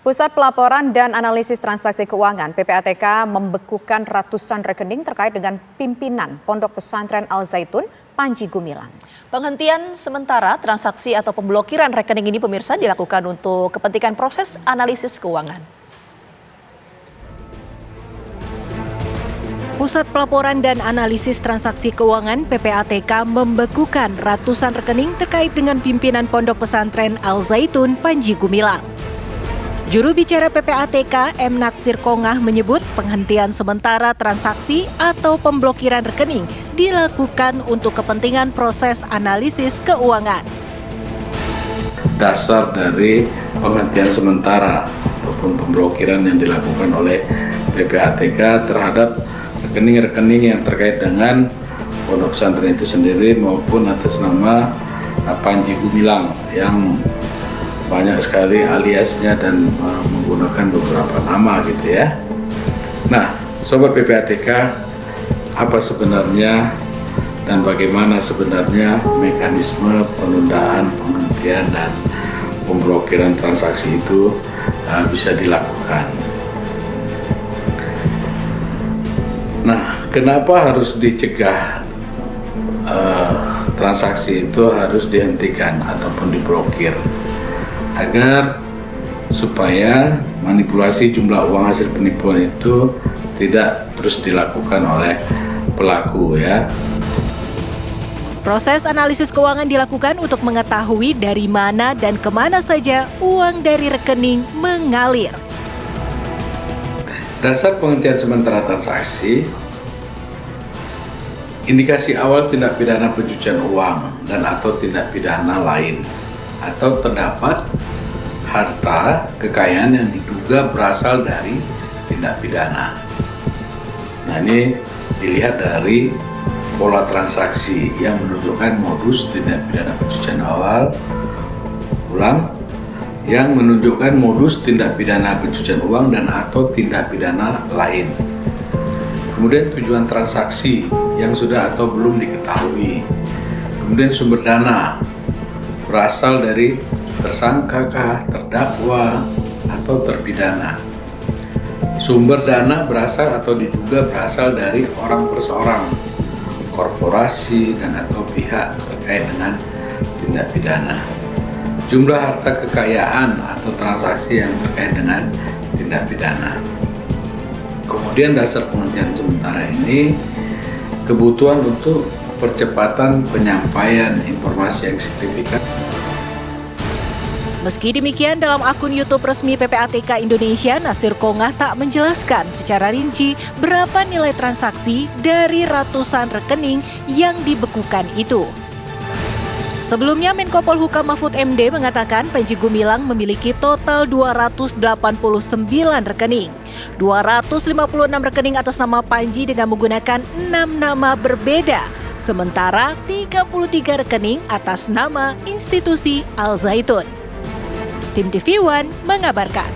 Pusat Pelaporan dan Analisis Transaksi Keuangan (PPATK) membekukan ratusan rekening terkait dengan pimpinan Pondok Pesantren Al Zaitun, Panji Gumilang. Penghentian sementara transaksi atau pemblokiran rekening ini pemirsa dilakukan untuk kepentingan proses analisis keuangan. Pusat Pelaporan dan Analisis Transaksi Keuangan (PPATK) membekukan ratusan rekening terkait dengan pimpinan Pondok Pesantren Al Zaitun, Panji Gumilang. Juru bicara PPATK M. Natsir Kongah menyebut penghentian sementara transaksi atau pemblokiran rekening dilakukan untuk kepentingan proses analisis keuangan. Dasar dari penghentian sementara ataupun pemblokiran yang dilakukan oleh PPATK terhadap rekening-rekening yang terkait dengan Pondok Pesantren itu sendiri maupun atas nama Panji Gumilang yang banyak sekali aliasnya dan menggunakan beberapa nama gitu ya. Nah, Sobat PPATK, apa sebenarnya dan bagaimana sebenarnya mekanisme penundaan, penghentian dan pemblokiran transaksi itu bisa dilakukan. Nah, kenapa harus dicegah transaksi itu harus dihentikan ataupun diblokir? Agar supaya manipulasi jumlah uang hasil penipuan itu tidak terus dilakukan oleh pelaku ya. Proses analisis keuangan dilakukan untuk mengetahui dari mana dan kemana saja uang dari rekening mengalir. Dasar penghentian sementara transaksi, indikasi awal tindak pidana pencucian uang dan atau tindak pidana lain, atau terdapat harta kekayaan yang diduga berasal dari tindak pidana. Nah, ini dilihat dari pola transaksi yang menunjukkan modus tindak pidana pencucian uang, yang menunjukkan modus tindak pidana pencucian uang dan atau tindak pidana lain. Kemudian tujuan transaksi yang sudah atau belum diketahui. Kemudian sumber dana berasal dari tersangka, terdakwa, atau terpidana. Sumber dana berasal atau diduga berasal dari orang perseorang, korporasi, dan atau pihak terkait dengan tindak pidana. Jumlah harta kekayaan atau transaksi yang terkait dengan tindak pidana. Kemudian dasar penghentian sementara ini kebutuhan untuk percepatan penyampaian informasi yang signifikan. Meski demikian, dalam akun YouTube resmi PPATK Indonesia, Natsir Kongah tak menjelaskan secara rinci berapa nilai transaksi dari ratusan rekening yang dibekukan itu. Sebelumnya, Menko Polhukam Mahfud MD mengatakan Panji Gumilang memiliki total 289 rekening. 256 rekening atas nama Panji dengan menggunakan 6 nama berbeda. Sementara 33 rekening atas nama institusi Al Zaitun. Tim TV One mengabarkan.